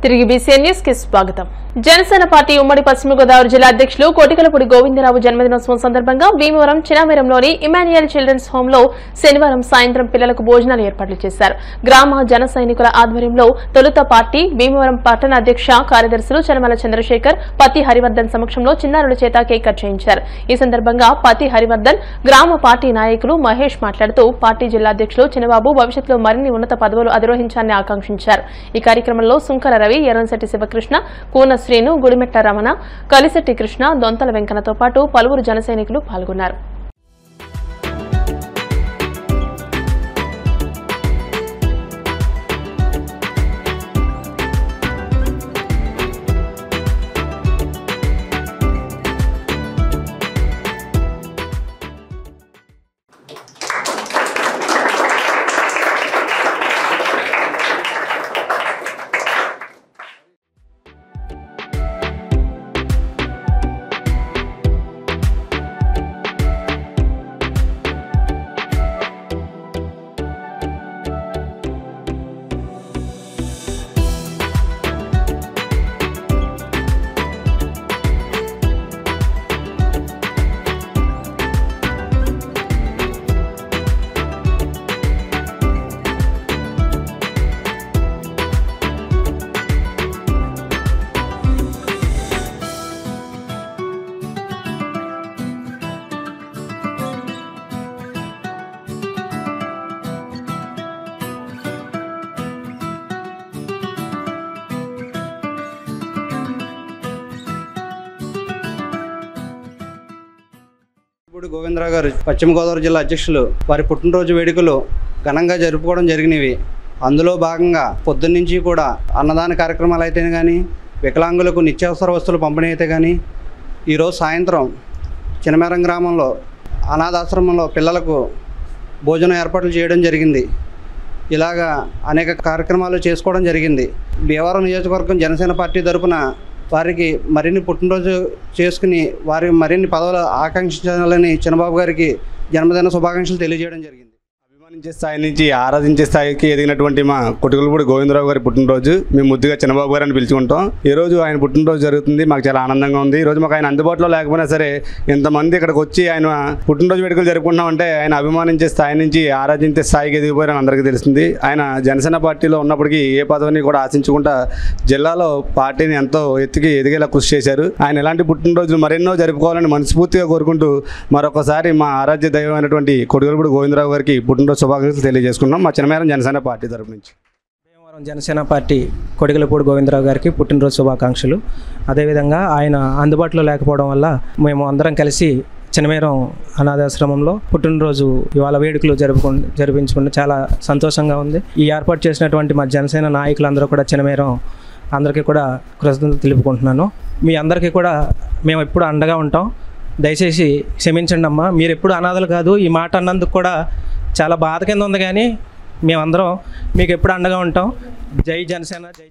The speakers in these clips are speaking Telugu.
తిరిగి బీసీఎన్ న్యూస్ కి స్వాగతం. జనసేన పార్టీ ఉమ్మడి పశ్చిమ గోదావరి జిల్లా అధ్యక్షులు కోటికలపూడి గోవిందరావు జన్మదినోత్సవం సందర్భంగా భీమవరం చినామేరంలోని ఇమాన్యుయల్ చిల్డ్రన్స్ హోమ్ లో శనివారం సాయంత్రం పిల్లలకు భోజనాలు ఏర్పాట్లు చేశారు. గ్రామ జన సైనికుల ఆధ్వర్యంలో తొలుత పార్టీ భీమవరం పట్టణ అధ్యక్ష కార్యదర్శులు చనమల చంద్రశేఖర్, పతి హరివర్ధన్ సమక్షంలో చిన్నారుల చేత కేక్ కట్ చేయించారు. ఈ సందర్భంగా పతి హరివర్ధన్, గ్రామ పార్టీ నాయకులు మహేష్ మాట్లాడుతూ పార్టీ జిల్లా అధ్యక్షులు చిన్నబాబు భవిష్యత్తులో మరిన్ని ఉన్నత పదవులు అధిరోహించాలని ఆకాంక్షించారు. ఈ కార్యక్రమంలో సుంకర రవి, ఎర్రంశెట్టి శివకృష్ణ, కూన శ్రీను, గుడిమెట్ట రమణ, కలిశెట్టి కృష్ణ, దొంతల వెంకన్నతో పాటు పలువురు జన సైనికులు పాల్గొన్నారు. గోవిందరావు గారు పశ్చిమ గోదావరి జిల్లా అధ్యక్షులు వారి పుట్టినరోజు వేడుకలు ఘనంగా జరుపుకోవడం జరిగినవి. అందులో భాగంగా పొద్దున్నుంచి కూడా అన్నదాన కార్యక్రమాలు అయితే కానీ, వికలాంగులకు నిత్యావసర వస్తువులు పంపిణీ అయితే కానీ, ఈరోజు సాయంత్రం చినమేరం గ్రామంలో అనాథాశ్రమంలో పిల్లలకు భోజనం ఏర్పాట్లు చేయడం జరిగింది. ఇలాగా అనేక కార్యక్రమాలు చేసుకోవడం జరిగింది. భీమవరం నియోజకవర్గం జనసేన పార్టీ తరఫున వారికి మరిన్ని పుట్టినరోజు చేసుకుని వారి మరిన్ని పదవులు ఆకాంక్షించాలని చిన్నబాబు గారికి జన్మదిన శుభాకాంక్షలు తెలియజేయడం జరిగింది. అభిమానించే స్థాయి నుంచి ఆరాధించే స్థాయికి ఎదిగినటువంటి మా కొటికలపూడి గోవిందరావు గారి పుట్టినరోజు మేము ముద్దుగా చిన్నబాబు గారు అని పిలుచుకుంటాం. ఈరోజు ఆయన పుట్టినరోజు జరుగుతుంది. మాకు చాలా ఆనందంగా ఉంది. ఈరోజు మాకు ఆయన అందుబాటులో లేకపోయినా సరే ఇంతమంది ఇక్కడికి వచ్చి ఆయన పుట్టినరోజు వేడుకలు జరుపుకుంటున్నామంటే ఆయన అభిమానించే స్థాయి నుంచి ఆరాధించే స్థాయికి ఎదిగిపోయారని అందరికీ తెలుస్తుంది. ఆయన జనసేన పార్టీలో ఉన్నప్పటికీ ఏ పదవిని కూడా ఆశించకుండా జిల్లాలో పార్టీని ఎంతో ఎత్తుకి ఎదిగేలా కృషి చేశారు. ఆయన ఎలాంటి పుట్టినరోజులు మరెన్నో జరుపుకోవాలని మనస్ఫూర్తిగా కోరుకుంటూ మరొకసారి మా ఆరాధ్య దైవమైనటువంటి కొటికలపూడి గోవిందరావు గారికి పుట్టినరోజు శుభాకాంక్షలు తెలియజేసుకున్నాం మా చినమేరం జనసేన పార్టీ తరపు నుంచి. భీమవరం జనసేన పార్టీ కొటికలపూడి గోవిందరావు గారికి పుట్టినరోజు శుభాకాంక్షలు. అదేవిధంగా ఆయన అందుబాటులో లేకపోవడం వల్ల మేము అందరం కలిసి చినమేరం అనాథాశ్రమంలో పుట్టినరోజు ఇవాళ వేడుకలు జరిపించుకుంటే చాలా సంతోషంగా ఉంది. ఈ ఏర్పాటు చేసినటువంటి మా జనసేన నాయకులందరూ కూడా చినమేరం అందరికీ కూడా కృతజ్ఞతలు తెలుపుకుంటున్నాను. మీ అందరికీ కూడా మేము ఎప్పుడు అండగా ఉంటాం. దయచేసి క్షమించండి అమ్మా. మీరు ఎప్పుడు అనాథలు కాదు. ఈ మాట అన్నందుకు కూడా చాలా బాధ కింద ఉంది, కానీ మేమందరం మీకు ఎప్పుడు అండగా ఉంటాం. జై జనసేన, జై.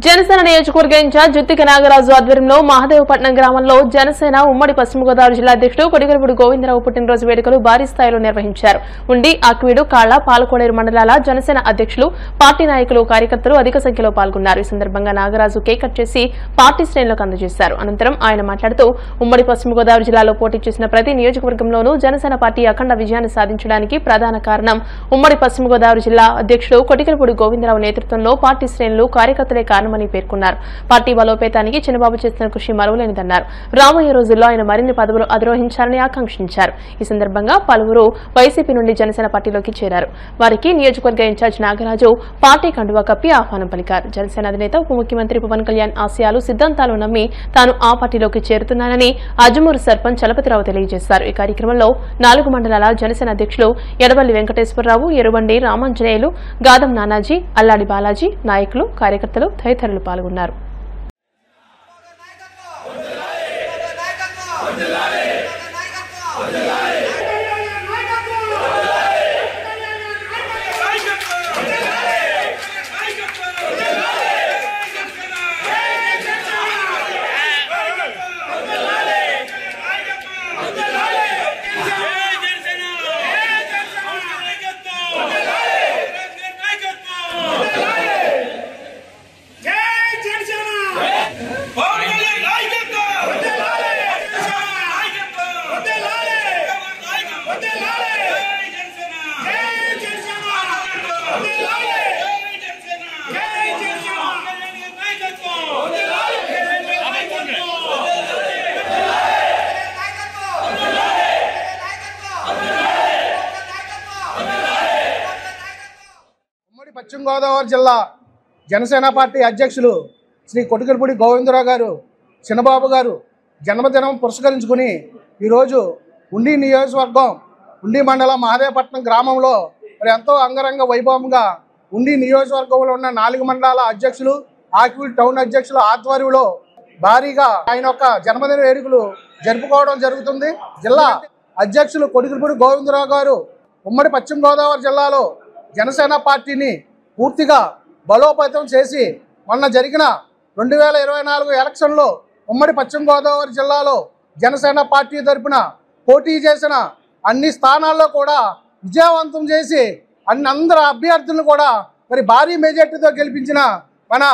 జనసేన నియోజకవర్గ ఇన్ఛార్జ్ జుత్తిక నాగరాజు ఆధ్వర్యంలో మహదేవపట్నం గ్రామంలో జనసేన ఉమ్మడి పశ్చిమ గోదావరి జిల్లా అధ్యక్షుడు కొటికలపూడి గోవిందరావు పుట్టినరోజు వేడుకలు భారీ స్థాయిలో నిర్వహించారు. ఉండి, ఆక్వీడు, కాళ్ల, పాలకోడేరు మండలాల జనసేన అధ్యక్షులు, పార్టీ నాయకులు, కార్యకర్తలు అధిక సంఖ్యలో పాల్గొన్నారు. ఈ సందర్భంగా నాగరాజు కేక్ కట్ చేసి పార్టీ శ్రేణులకు అందజేశారు. అనంతరం ఆయన మాట్లాడుతూ ఉమ్మడి పశ్చిమ గోదావరి జిల్లాలో పోటీ చేసిన ప్రతి నియోజకవర్గంలోనూ జనసేన పార్టీ అఖండ విజయాన్ని సాధించడానికి ప్రధాన కారణం ఉమ్మడి పశ్చిమ గోదావరి జిల్లా అధ్యక్షుడు కొటికలపూడి గోవిందరావు నేతృత్వంలో పార్టీ శ్రేణులు, కార్యకర్తలే కారణం కారణమని పేర్కొన్నారు. పార్టీ బలోపేతానికి చిన్నబాబు చేస్తున్న కృషి మరువలేనిదన్నారు. రాబోయే రోజుల్లో ఆయన మరిన్ని పదవులు అధిరోహించాలని ఆకాంక్షించారు. ఈ సందర్భంగా పలువురు వైసీపీ నుండి జనసేన పార్టీలోకి చేరారు. వారికి నియోజకవర్గ ఇన్ఛార్జ్ నాగరాజు పార్టీ కండువా కప్పి ఆహ్వానం పలికారు. జనసేన అధినేత ఉప ముఖ్యమంత్రి పవన్ కళ్యాణ్ ఆశయాలు సిద్ధాంతాలు నమ్మి తాను ఆ పార్టీలోకి చేరుతున్నానని అజ్మూరు సర్పంచ్ చలపతిరావు తెలియజేశారు. ఈ కార్యక్రమంలో 4 మండలాల జనసేన అధ్యక్షులు ఎడవల్లి వెంకటేశ్వరరావు, ఎరుబండి రామాంజనేయులు, గాదం నానాజీ, అల్లాడి బాలాజీ, నాయకులు, కార్యకర్తలు తదితరులు పాల్గొన్నారు. పశ్చిమ గోదావరి జిల్లా జనసేన పార్టీ అధ్యక్షులు శ్రీ కొటికలపూడి గోవిందరావు గారు చిన్నబాబు గారు జన్మదినం పురస్కరించుకుని ఈరోజు ఉండి నియోజకవర్గం ఉండి మండలం మహాదేవపట్నం గ్రామంలో మరి ఎంతో అంగరంగ వైభవంగా ఉండి నియోజకవర్గంలో ఉన్న 4 మండలాల అధ్యక్షులు ఆకివీడు టౌన్ అధ్యక్షుల ఆధ్వర్యంలో భారీగా ఆయన యొక్క జన్మదిన వేడుకలు జరుపుకోవడం జరుగుతుంది. జిల్లా అధ్యక్షులు కొటికలపూడి గోవిందరావు గారు ఉమ్మడి పశ్చిమ గోదావరి జిల్లాలో జనసేన పార్టీని పూర్తిగా బలోపేతం చేసి మొన్న జరిగిన 2024 ఎలక్షన్లో ఉమ్మడి పశ్చిమ గోదావరి జిల్లాలో జనసేన పార్టీ తరపున పోటీ చేసిన అన్ని స్థానాల్లో కూడా విజయవంతం చేసి అందరు అభ్యర్థులను కూడా మరి భారీ మెజార్టీతో గెలిపించిన మన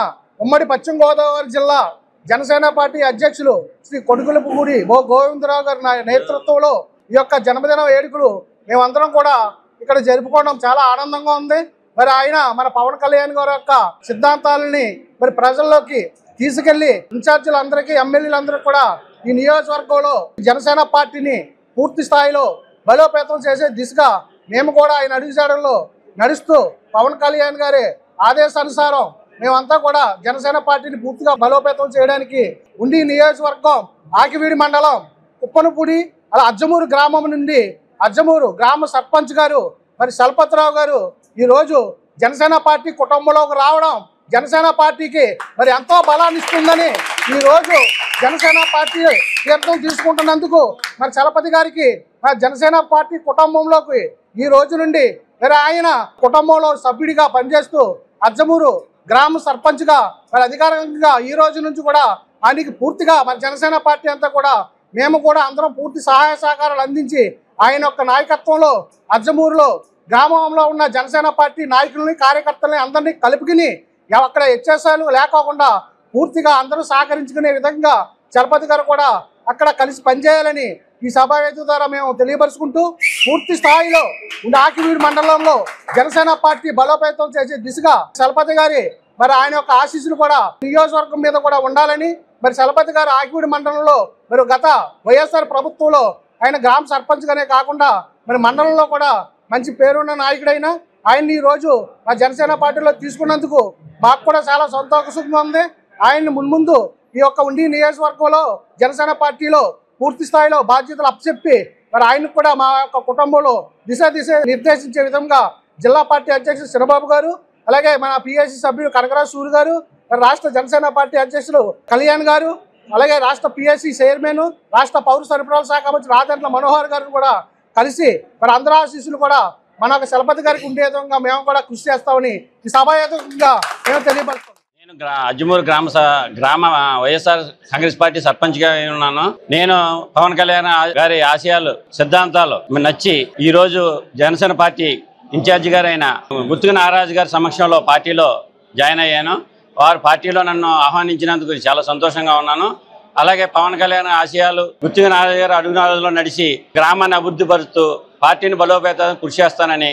ఉమ్మడి పశ్చిమ గోదావరి జిల్లా జనసేన పార్టీ అధ్యక్షులు శ్రీ కొటికలపూడి గోవిందరావు గారి నేతృత్వంలో ఈ యొక్క జన్మదిన వేడుకలు మేమందరం కూడా ఇక్కడ జరుపుకోవడం చాలా ఆనందంగా ఉంది. మరి ఆయన మన పవన్ కళ్యాణ్ గారి యొక్క సిద్ధాంతాలని మరి ప్రజల్లోకి తీసుకెళ్లి ఇన్ఛార్జీలందరికీ ఎమ్మెల్యేలందరికీ కూడా ఈ నియోజకవర్గంలో జనసేన పార్టీని పూర్తి స్థాయిలో బలోపేతం చేసే దిశగా మేము కూడా ఆయన అడుగుజాడల్లో నడుస్తూ పవన్ కళ్యాణ్ గారి ఆదేశానుసారం మేమంతా కూడా జనసేన పార్టీని పూర్తిగా బలోపేతం చేయడానికి ఉండి నియోజకవర్గం ఆకివీడి మండలం కుప్పనపూడి అలా అజ్జమూరు గ్రామం నుండి అజ్జమూరు గ్రామ సర్పంచ్ గారు మరి చలపతిరావు గారు ఈరోజు జనసేన పార్టీ కుటుంబంలోకి రావడం జనసేన పార్టీకి మరి ఎంతో బలాన్ని ఇస్తుందని ఈరోజు జనసేన పార్టీ తీర్థం తీసుకుంటున్నందుకు మరి చలపతి గారికి మరి జనసేన పార్టీ కుటుంబంలోకి ఈ రోజు నుండి మరి ఆయన కుటుంబంలో సభ్యుడిగా పనిచేస్తూ అజ్జమూరు గ్రామ సర్పంచ్గా మరి అధికారికంగా ఈ రోజు నుంచి కూడా ఆయనకి పూర్తిగా మరి జనసేన పార్టీ అంతా కూడా మేము కూడా అందరం పూర్తి సహాయ సహకారాలు అందించి ఆయన యొక్క నాయకత్వంలో అజ్జమూరులో గ్రామంలో ఉన్న జనసేన పార్టీ నాయకులని కార్యకర్తలని అందరినీ కలుపుకుని అక్కడ వ్యత్యాసాలు లేకోకుండా పూర్తిగా అందరూ సహకరించుకునే విధంగా చలపతి గారు కూడా అక్కడ కలిసి పనిచేయాలని ఈ సభావేదిక ద్వారా మేము తెలియపరుచుకుంటూ పూర్తి స్థాయిలో ఆకివీడు మండలంలో జనసేన పార్టీ బలోపేతం చేసే దిశగా చలపతి గారి మరి ఆయన యొక్క ఆశీస్సులు కూడా నియోజకవర్గం మీద కూడా ఉండాలని మరి చలపతి గారు ఆకివీడు మండలంలో మరి గత వైఎస్ఆర్ ప్రభుత్వంలో ఆయన గ్రామ సర్పంచ్గానే కాకుండా మరి మండలంలో కూడా మంచి పేరున్న నాయకుడైన ఆయన్ని ఈరోజు మా జనసేన పార్టీలో తీసుకున్నందుకు మాకు కూడా చాలా సంతోషంగా ఉంది. ఆయన్ని మున్ముందు ఈ యొక్క ఉండి నియోజకవర్గంలో జనసేన పార్టీలో పూర్తి స్థాయిలో బాధ్యతలు అప్పచెప్పి మరి ఆయనకు కూడా మా యొక్క కుటుంబంలో దిశ నిర్దేశించే విధంగా జిల్లా పార్టీ అధ్యక్షుడు చిన్నబాబు గారు, అలాగే మన పిఎస్సి సభ్యుడు కనకరాజు సూరి గారు, రాష్ట్ర జనసేన పార్టీ అధ్యక్షుడు కళ్యాణ్ గారు, అలాగే రాష్ట్ర పిఎస్సి చైర్మన్ రాష్ట్ర పౌర సరఫరాల శాఖ మంత్రి రాజంట్ల మనోహర్ గారు కూడా కలిసి మరి అందరూ ఆశీస్సులు కూడా మన యొక్క చలపతి గారికి ఉండే విధంగా మేము కూడా కృషి చేస్తామని ఈ సభావేదికగా మేము తెలియపరుస్తాం. నేను అజ్జమూరు గ్రామ వైఎస్ఆర్ కాంగ్రెస్ పార్టీ సర్పంచ్గా ఉన్నాను. నేను పవన్ కళ్యాణ్ గారి ఆశయాలు సిద్ధాంతాలు నచ్చి ఈరోజు జనసేన పార్టీ ఇన్ఛార్జి గారైన గుత్తుక నాగరాజు గారి సమక్షంలో పార్టీలో జాయిన్ అయ్యాను. వారు పార్టీలో నన్ను ఆహ్వానించినందుకు చాలా సంతోషంగా ఉన్నాను. అలాగే పవన్ కళ్యాణ్ ఆశయాలు గుత్తుక నాగరాజు గారు అడుగునాడులో నడిచి గ్రామాన్ని అభివృద్ధి పరుస్తూ పార్టీని బలోపేతం కృషి చేస్తానని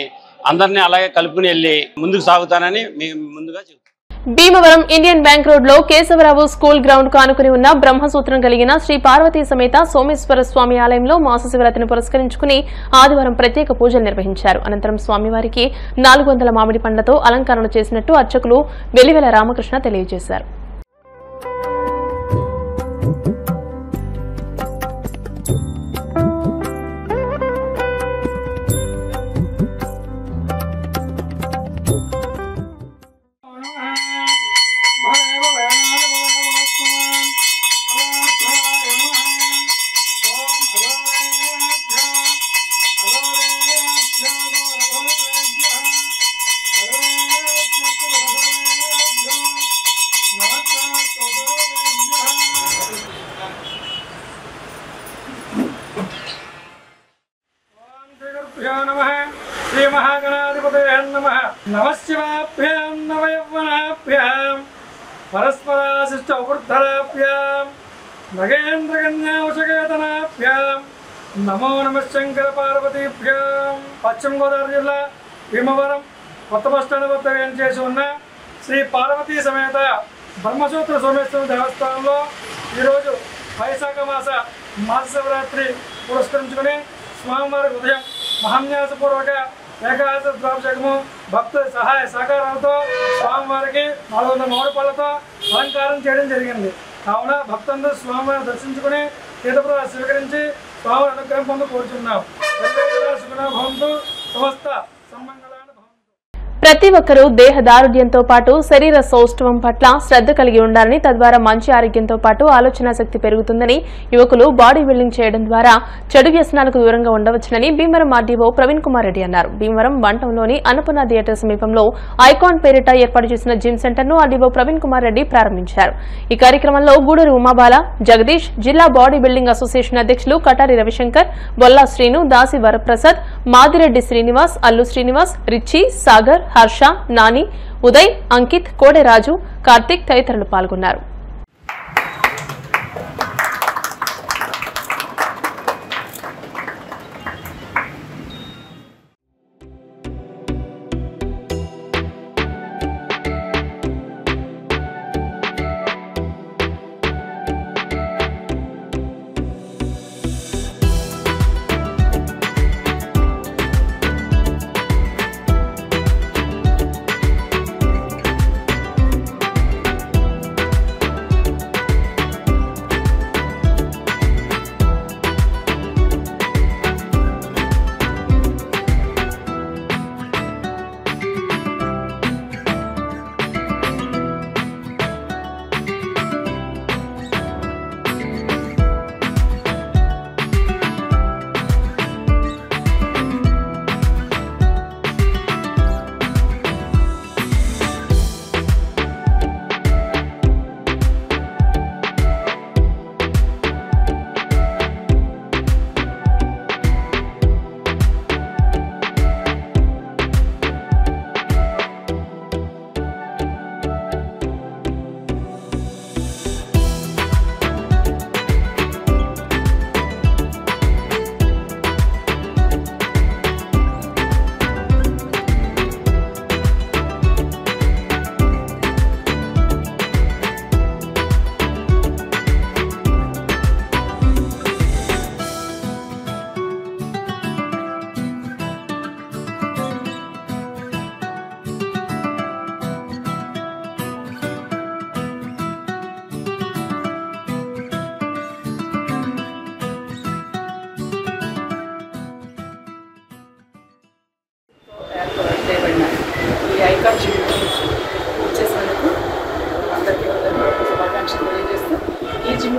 అందరినీ అలాగే కలుపుకుని వెళ్ళి ముందుకు సాగుతానని మీ ముందుగా చెప్తాను. భీమవరం ఇండియన్ బ్యాంక్ రోడ్ లో కేశవరావు స్కూల్ గ్రౌండ్ కు ఆనుకుని ఉన్న బ్రహ్మసూత్రం కలిగిన శ్రీ పార్వతీ సమేత సోమేశ్వర స్వామి ఆలయంలో మాస శివరాత్రిని పురస్కరించుకుని ఆదివారం ప్రత్యేక పూజలు నిర్వహించారు. అనంతరం స్వామివారికి 400 మామిడి పండ్లతో అలంకరణ చేసినట్టు అర్చకులు వెలివెల రామకృష్ణ తెలియజేశారు. श्री महागणाधिपतये नमः। नमः शिवाभ्यां नवयौवनाभ्यां परस्पराशिष्टौर्धराभ्यां नगेन्द्रकन्यावशकेतनाभ्यां नमो नमः शंकर पार्वतीभ्यां। పశ్చిమ గోదావరి జిల్లా భీమవరం కొత్త బస్టాండ్ వద్ద వేంచేసి ఉన్న శ్రీ పార్వతీ సమేత బ్రహ్మసూత్ర సోమేశ్వర దేవస్థానంలో ఈరోజు వైశాఖ మాస శివరాత్రి పురస్కరించుకుని స్వామివారి ఉదయం మహాన్యాసపూర్వక ఏకాదశ ద్వాదశకము భక్తుల సహాయ సహకారాలతో స్వామివారికి 400 మామిడి పళ్ళతో అలంకారం చేయడం జరిగింది. కావున భక్తులందరూ స్వామివారిని దర్శించుకుని తీర్థప్రసాదం స్వీకరించి స్వామివారి అనుగ్రహం పొందు కోరుచున్నాం. సమస్త సమ్మంగళాన్ని ప్రతి ఒక్కరూ దేహదారుఢ్యంతో పాటు శరీర సౌష్ఠవం పట్ల శ్రద్ధ కలిగి ఉండాలని, తద్వారా మంచి ఆరోగ్యంతో పాటు ఆలోచన శక్తి పెరుగుతుందని, యువకులు బాడీ బిల్డింగ్ చేయడం ద్వారా చెడు వ్యసనాలకు దూరంగా ఉండవచ్చునని భీమవరం ఆర్డీఓ ప్రవీణ్ కుమార్ రెడ్డి అన్నారు. భీమవరం వంటంలోని అన్నపూర్ణ థియేటర్ సమీపంలో ఐకాన్ పేరిట ఏర్పాటు చేసిన జిమ్ సెంటర్ ను ఆర్డీఓ ప్రవీణ్ కుమార్ రెడ్డి ప్రారంభించారు. ఈ కార్యక్రమంలో గూడూరు ఉమాబాల, జగదీష్, జిల్లా బాడీ బిల్డింగ్ అసోసియేషన్ అధ్యక్షులు కటారి రవిశంకర్, బొల్లా శ్రీను, దాసి వరప్రసాద్, మాదిరెడ్డి శ్రీనివాస్, అల్లు శ్రీనివాస్, రిచి, సాగర్, హర్ష, నాని, ఉదయ్, అంకిత్, కోడెరాజు, కార్తిక్ తదితరులు పాల్గొన్నారు.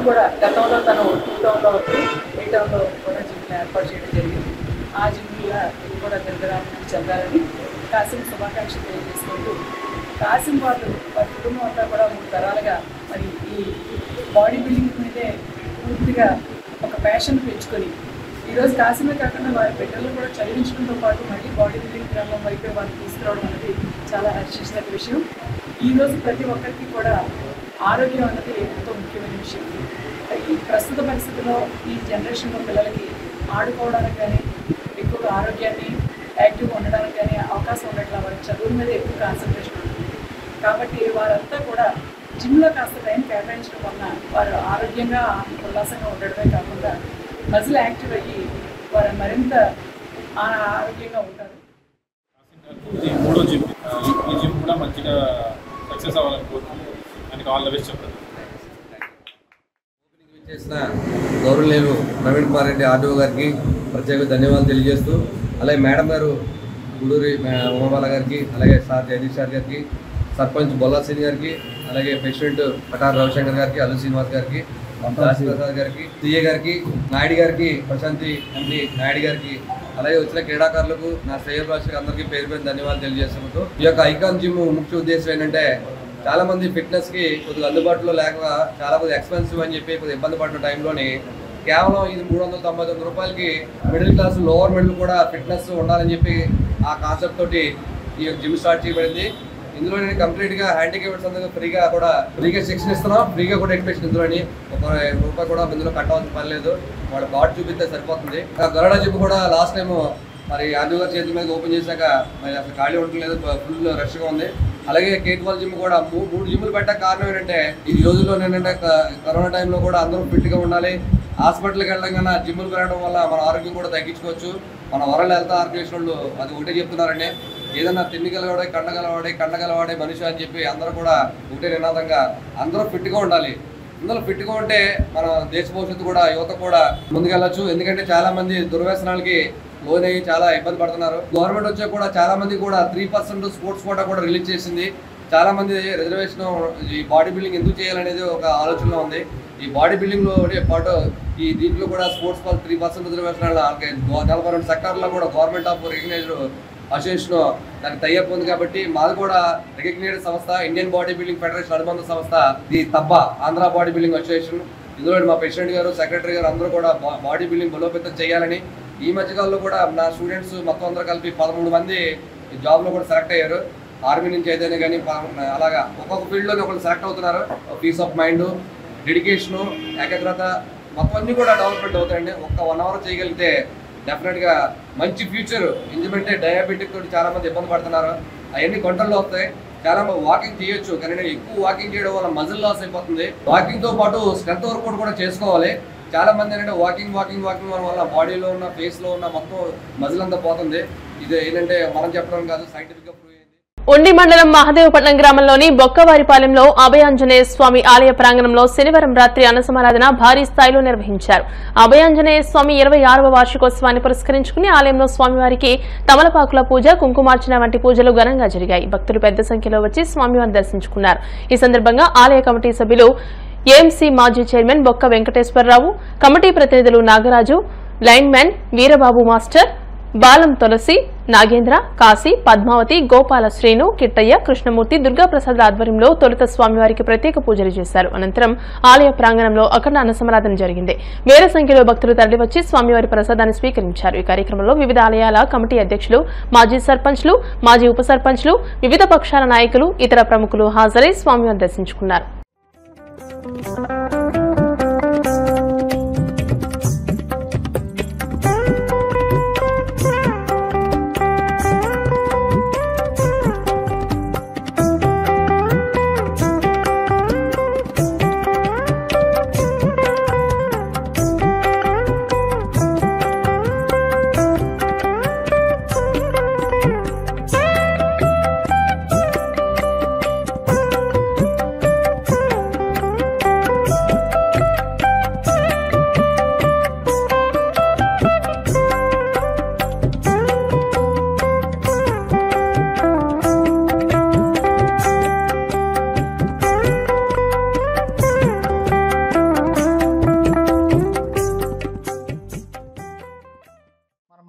కూడా గతంలో తను 2008లో కూడా జిమ్ని ఏర్పాటు చేయడం జరిగింది. ఆ జిమ్లో ఇది కూడా నిర్గ్రామానికి చెందాలని కాసిం శుభాకాంక్షలు తెలియజేసుకుంటూ, కాసిం వారి కుటుంబం అంతా కూడా 3 తరాలుగా మరి ఈ బాడీ బిల్డింగ్ మీదే పూర్తిగా ఒక ప్యాషన్ పెంచుకొని ఈరోజు కాసిమే కాకుండా వారి బిడ్డలను కూడా చదివించడంతో పాటు మళ్ళీ బాడీ బిల్డింగ్ రంగం వైపు వారిని తీసుకురావడం అనేది చాలా హర్షించిన విషయం. ఈరోజు ప్రతి ఒక్కరికి కూడా ఆరోగ్యం అన్నది ఎంతో ముఖ్యమైన విషయం. ఈ ప్రస్తుత పరిస్థితుల్లో ఈ జనరేషన్లో పిల్లలకి ఆడుకోవడానికి కానీ ఎక్కువగా ఆరోగ్యాన్ని యాక్టివ్గా ఉండడానికి కానీ అవకాశం ఉండట్లా వారికి చదువు మీద ఎక్కువ కాన్సన్ట్రేషన్ ఉంటుంది. కాబట్టి వారంతా కూడా జిమ్లో కాస్త టైం కేటాయించడం వలన వారు ఆరోగ్యంగా ఉల్లాసంగా ఉండడమే కాకుండా మజిల్ యాక్టివ్ అయ్యి వారు మరింత ఆరోగ్యంగా ఉంటారు. ఇది మూడో జిమ్. ఈ జిమ్ కూడా మంచిగా సక్సెస్ అవ్వాలని కోరుకుంటున్నాను. ఆయనకి ఆల్ ద బెస్ట్ చెప్తాను. ఓపెనింగ్ చేసిన గౌరవనీయులు ప్రవీణ్ కుమార్ రెడ్డి ఆర్డీఓ గారికి ప్రత్యేక ధన్యవాదాలు తెలియజేస్తూ, అలాగే మేడం గారు గుడూరి ఉమాబాల గారికి, అలాగే సార్ జగదీష్ సార్ గారికి, సర్పంచ్ బొల్లా శ్రీని గారికి, అలాగే ప్రెసిడెంట్ పటార్ రవిశంకర్ గారికి, అల్లు శ్రీనివాస్ గారికి, ప్రసాద్ గారికి, సిఏ గారికి, నాయుడు గారికి, ప్రశాంతి ఎండి నాయుడు గారికి, అలాగే వచ్చిన క్రీడాకారులకు, నా శ్రేయభిలాషులకు అందరికీ పేరు పేరు ధన్యవాదాలు తెలియజేస్తున్నాను. ఈ యొక్క ఐకాన్ జిమ్ ముఖ్య ఉద్దేశం ఏంటంటే, చాలా మంది ఫిట్నెస్కి కొద్దిగా అందుబాటులో లేక చాలా కొద్దిగా ఎక్స్పెన్సివ్ అని చెప్పి కొద్దిగా ఇబ్బంది పడిన టైంలోని కేవలం ఇది 399 రూపాయలకి మిడిల్ క్లాస్ లోవర్ మిడిల్ కూడా ఫిట్నెస్ ఉండాలని చెప్పి ఆ కాన్సెప్ట్ తోటి ఈ జిమ్ స్టార్ట్ చేయబడింది. ఇందులో నేను కంప్లీట్గా హ్యాండిక్యాప్డ్స్ అందరూ ఫ్రీగా శిక్షణ ఇస్తున్నాం, ఫ్రీగా కూడా ఎడ్యుకేషన్. ఇందులోని ₹1 కూడా ఇందులో కట్టవలసిన పని లేదు, వాళ్ళ కార్డు చూపిస్తే సరిపోతుంది. గరుడ జిమ్ కూడా లాస్ట్ టైం మరి ఆర్డీఓ గారి చేతుల మీద ఓపెన్ చేశాక మరి అసలు ఖాళీ ఉండట్లేదు, ఫుల్ రష్గా ఉంది. అలాగే కేట్వాల్ జిమ్ కూడా 3 జిమ్లు పెట్టక కారణం ఏంటంటే, ఈ రోజుల్లో ఏంటంటే కరోనా టైంలో కూడా అందరూ ఫిట్గా ఉండాలి. హాస్పిటల్కి వెళ్ళడం కన్నా జిమ్లు పెరగడం వల్ల మన ఆరోగ్యం కూడా తగ్గించుకోవచ్చు. మన వరల్డ్ హెల్త్ ఆర్గనైజేషన్ వాళ్ళు అది ఒకటే చెప్తున్నారండి, ఏదన్నా తిండిగలవాడే కండగలవాడే మనిషి అని చెప్పి అందరూ కూడా ఒకటే నినాదంగా అందరూ ఫిట్గా ఉండాలి. ఇందులో ఫిట్గా ఉంటే మన దేశ భవిష్యత్తు కూడా యువత కూడా ముందుకెళ్ళచ్చు. ఎందుకంటే చాలా మంది దుర్వ్యసనాలకి లోన్ అయ్యి చాలా ఇబ్బంది పడుతున్నారు. గవర్నమెంట్ వచ్చే కూడా చాలా మంది కూడా 3% స్పోర్ట్స్ కోటా కూడా రిలీజ్ చేసింది. చాలా మంది రిజర్వేషన్ ఈ బాడీ బిల్డింగ్ ఎందుకు చేయాలనేది ఒక ఆలోచనలో ఉంది. ఈ బాడీ బిల్డింగ్లో పాటు ఈ దీంట్లో కూడా స్పోర్ట్స్ 3% రిజర్వేషన్ 42 సెక్టార్లో కూడా గవర్నమెంట్ ఆఫ్ రికగ్నైజ్డ్ అసోసియేషన్ దానికి టైఅప్ ఉంది. కాబట్టి మాది కూడా రికగ్నైజ్డ్ సంస్థ ఇండియన్ బాడీ బిల్డింగ్ ఫెడరేషన్ అనుబంధ సంస్థ ఇది తప్ప ఆంధ్ర బాడీ బిల్డింగ్ అసోసియేషన్. ఇందులో మా ప్రెసిడెంట్ గారు, సెక్రటరీ గారు అందరూ కూడా బాడీ బిల్డింగ్ బలోపేతం చేయాలని, ఈ మధ్యకాలంలో కూడా నా స్టూడెంట్స్ మొత్తం అందరూ కలిపి 13 మంది జాబ్లో కూడా సెలెక్ట్ అయ్యారు. ఆర్మీ నుంచి అయితేనే కానీ అలాగా ఒక్కొక్క ఫీల్డ్లోనే ఒకళ్ళు సెలెక్ట్ అవుతున్నారు. పీస్ ఆఫ్ మైండ్, డెడికేషను, ఏకాగ్రత మొత్తం అన్నీ కూడా డెవలప్మెంట్ అవుతాయండి. ఒక్క 1 అవర్ చేయగలిగితే డెఫినెట్గా మంచి ఫ్యూచర్. ఎందుకంటే డయాబెటిక్ తోటి చాలా మంది ఇబ్బంది పడుతున్నారు, అవన్నీ కంట్రోల్లో వస్తాయి. చాలా మంది వాకింగ్ చేయొచ్చు, కానీ ఎక్కువ వాకింగ్ చేయడం వల్ల మజిల్ లాస్ అయిపోతుంది. వాకింగ్తో పాటు స్ట్రెంత్ వర్కౌట్ కూడా చేసుకోవాలి. చాలా మంది ఏంటంటే వాకింగ్ వల్ల బాడీలో ఉన్న ఫేస్లో ఉన్న మొత్తం మజిల్ అంతా పోతుంది. ఇది ఏంటంటే మనం చెప్పడం కాదు, సైంటిఫిక్గా ప్రూవ్ అయింది. ఉండి మండలం మహదేవపట్నం గ్రామంలోని బొక్కవారిపాలెంలో అభయాంజనేయ స్వామి ఆలయ ప్రాంగణంలో శనివారం రాత్రి అన్నసమారాధన భారీ స్థాయిలో నిర్వహించారు. అభయాంజనేయ స్వామి 26వ వార్షికోత్సవాన్ని పురస్కరించుకుని ఆలయంలో స్వామివారికి తమలపాకుల పూజ, కుంకుమార్చన వంటి పూజలు ఘనంగా జరిగాయి. భక్తులు పెద్ద సంఖ్యలో వచ్చి స్వామివారిని దర్శించుకున్నారు. ఈ సందర్భంగా ఆలయ కమిటీ సభ్యులు, ఏఎంసీ మాజీ చైర్మన్ బొక్క వెంకటేశ్వరరావు, కమిటీ ప్రతినిధులు నాగరాజు, లైన్మెన్ వీరబాబు మాస్టర్, బాలం తులసి, నాగేంద్ర, కాశీ, పద్మావతి, గోపాల శ్రీను, కిట్టయ్య, కృష్ణమూర్తి, దుర్గాప్రసాద్ ఆధ్వర్యంలో తొలుత స్వామివారికి ప్రత్యేక పూజలు చేశారు. అనంతరం ఆలయ ప్రాంగణంలో అఖండ అన్నసమారాధన జరిగింది. వేల సంఖ్యలో భక్తులు తరలివచ్చి స్వామివారి ప్రసాదాన్ని స్వీకరించారు. ఈ కార్యక్రమంలో వివిధ ఆలయాల కమిటీ అధ్యక్షులు, మాజీ సర్పంచ్లు, మాజీ ఉప సర్పంచ్లు, వివిధ పక్షాల నాయకులు, ఇతర ప్రముఖులు హాజరై స్వామివారిని దర్శించుకున్నారు.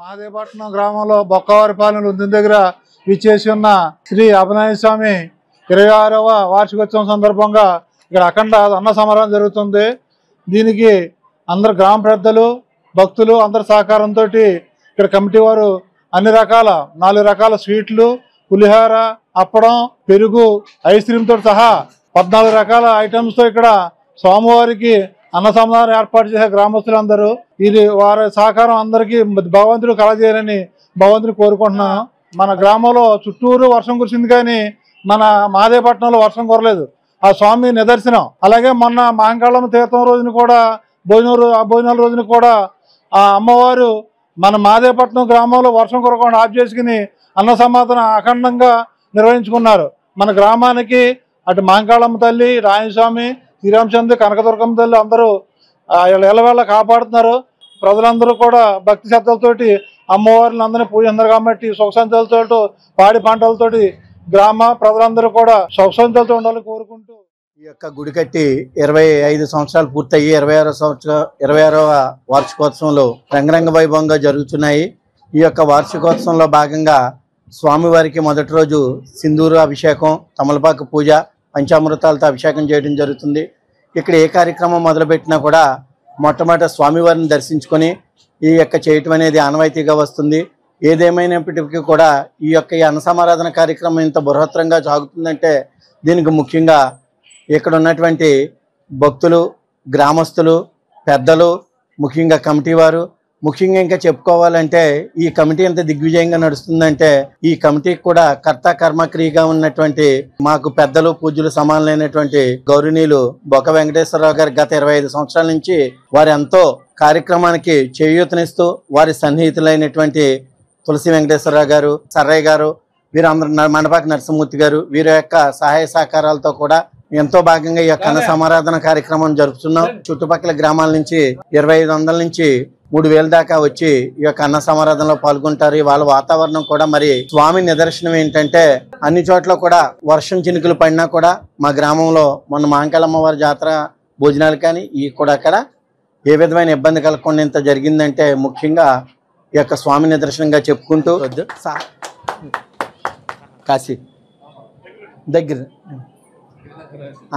మహదేవపట్నం గ్రామంలో బొక్కవారిపాలెం వృద్ధి దగ్గర విచ్చేసి ఉన్న శ్రీ అభయాంజనేయ స్వామి 26వ వార్షికోత్సవం సందర్భంగా ఇక్కడ అఖండ అన్న సమారాధన జరుగుతుంది. దీనికి అందరు గ్రామ పెద్దలు, భక్తులు అందరి సహకారంతో ఇక్కడ కమిటీ వారు అన్ని రకాల 4 రకాల స్వీట్లు, పులిహోర, అప్పడం, పెరుగు, ఐస్ క్రీమ్తో సహా 14 రకాల ఐటమ్స్తో ఇక్కడ స్వామివారికి అన్న సమాధానం ఏర్పాటు చేసే గ్రామస్తులందరూ ఇది వారి సహకారం అందరికీ భగవంతుడు కలజేయాలని భగవంతుని కోరుకుంటున్నాను. మన గ్రామంలో చుట్టూరు వర్షం కురిసింది, కానీ మన మహాదేవపట్నంలో వర్షం కురలేదు. ఆ స్వామి నిదర్శనం. అలాగే మొన్న మాంకాళమ్మ తీర్థం రోజున కూడా భోజనాల రోజున కూడా ఆ అమ్మవారు మన మహాదేవపట్నం గ్రామంలో వర్షం కురకుండా ఆఫ్ చేసుకుని అన్న సమాధాన అఖండంగా నిర్వహించుకున్నారు. మన గ్రామానికి అటు మాంకాళమ్మ తల్లి, రాయస్వామి, శ్రీరామచంద్ర, కనకదుర్గమ్మ తల్లి అందరూ ఎల్లవేళ కాపాడుతున్నారు. ప్రజలందరూ కూడా భక్తి శ్రద్ధలతోటి అమ్మవారిని అందరినీ పూజిస్తున్నారు కాబట్టి సుఖశాంతులతో పాడి పంటలతోటి గ్రామ ప్రజలందరూ కూడా సుఖశాంతులతో ఉండాలని కోరుకుంటూ ఈ యొక్క గుడి కట్టి 25 సంవత్సరాలు పూర్తయ్యి 26వ వార్షికోత్సవంలో రంగరంగ వైభవంగా జరుగుతున్నాయి. ఈ యొక్క వార్షికోత్సవంలో భాగంగా స్వామివారికి మొదటి రోజు సింధూరు అభిషేకం, తమలపాకు పూజ, పంచామృతాలతో అభిషేకం చేయడం జరుగుతుంది. ఇక్కడ ఏ కార్యక్రమం మొదలుపెట్టినా కూడా మొట్టమొదట స్వామివారిని దర్శించుకొని ఈ యొక్క చేయటం అనేది ఆనవాయితీగా వస్తుంది. ఏదేమైనప్పటికీ కూడా ఈ అన్న సమారాధన కార్యక్రమం ఇంత బృహత్తరంగా సాగుతుందంటే దీనికి ముఖ్యంగా ఇక్కడ ఉన్నటువంటి భక్తులు, గ్రామస్తులు, పెద్దలు, ముఖ్యంగా కమిటీ వారు, ముఖ్యంగా ఇంకా చెప్పుకోవాలంటే ఈ కమిటీ ఎంత దిగ్విజయంగా నడుస్తుందంటే ఈ కమిటీకి కూడా కర్త కర్మక్రియగా ఉన్నటువంటి మాకు పెద్దలు, పూజ్యులు సమానమైనటువంటి గౌరవనీయులు బొక్క వెంకటేశ్వరరావు గారు గత 25 సంవత్సరాల నుంచి వారు ఎంతో కార్యక్రమానికి చేయూతనిస్తూ వారి సన్నిహితులైనటువంటి తులసి వెంకటేశ్వరరావు గారు, సర్రయ్య గారు, వీరందరూ మండపాక నరసింహమూర్తి గారు, వీరి యొక్క సహాయ సహకారాలతో కూడా ఎంతో భాగంగా ఈ యొక్క అన్న సమారాధన కార్యక్రమం జరుపుతున్నాం. చుట్టుపక్కల గ్రామాల నుంచి 2500 నుంచి 3000 దాకా వచ్చి ఈ యొక్క అన్న సమారాధనలో పాల్గొంటారు. వాళ్ళ వాతావరణం కూడా మరి స్వామి నిదర్శనం ఏంటంటే అన్ని చోట్ల కూడా వర్షం చినుకులు పడినా కూడా మా గ్రామంలో మొన్న మాంకాళమ్మవారి జాతర భోజనాలు కానీ ఈ కూడా అక్కడ ఏ విధమైన ఇబ్బంది కలగకుండా ఇంత జరిగిందంటే ముఖ్యంగా ఈ యొక్క స్వామి నిదర్శనంగా చెప్పుకుంటూ కాశీ దగ్గర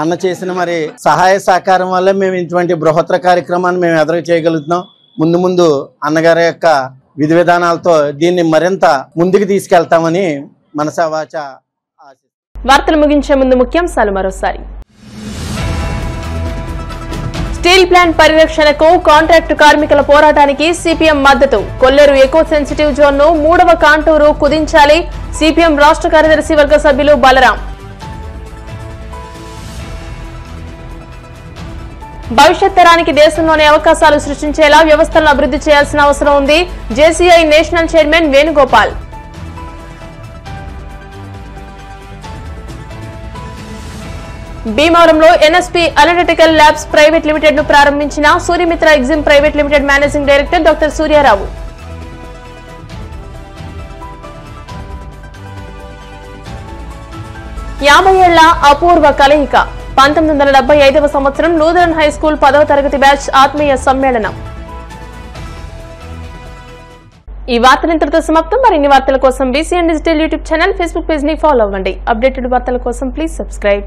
అన్న చేసిన మరి సహాయ సహకారం వల్ల మేము ఇటువంటి బృహత్తర కార్యక్రమాన్ని మేము ఎదురు చేయగలుగుతున్నాం. ముందు ముందు అన్నగారి యొక్క విధి విధానాలతో దీన్ని మరింత ముందుకు తీసుకెళ్తామని మనసా వాచ వార్తలు ముగించే ముందు ముఖ్యాంశాలు మరోసారి. స్టీల్ ప్లాంట్ పరిరక్షణకు కాంట్రాక్టు కార్మికుల పోరాటానికి సిపిఎం మద్దతు. కొల్లేరు ఎకో సెన్సిటివ్ జోన్ ను 3వ కాంటూరు కుదించాలి. సిపిఎం రాష్ట్ర కార్యదర్శి వర్గ సభ్యులు బలరాం. భవిష్యత్ తరానికి దేశంలోనే అవకాశాలు సృష్టించేలా వ్యవస్థలను అభివృద్ధి చేయాల్సిన అవసరం ఉంది. JCI national chairman Venugopal. భీమవరంలో NSP analytical labs private limited ను ప్రారంభించిన Suryamitra exim private limited managing director doctor Suryarao. 50 ఏళ్ల అపూర్వ కలయిక. 1975వ సంవత్సరం లూథరన్ హై స్కూల్ 10వ తరగతి బ్యాచ్ ఆత్మీయ సమ్మేళనం. ఈ వార్తలు ఇంతటితో సమాప్తం. మరిన్ని వార్తల కోసం BCN digital YouTube channel, Facebook page ని ఫాలో అవ్వండి. అప్డేటెడ్ వార్తల కోసం ప్లీజ్ సబ్స్క్రైబ్.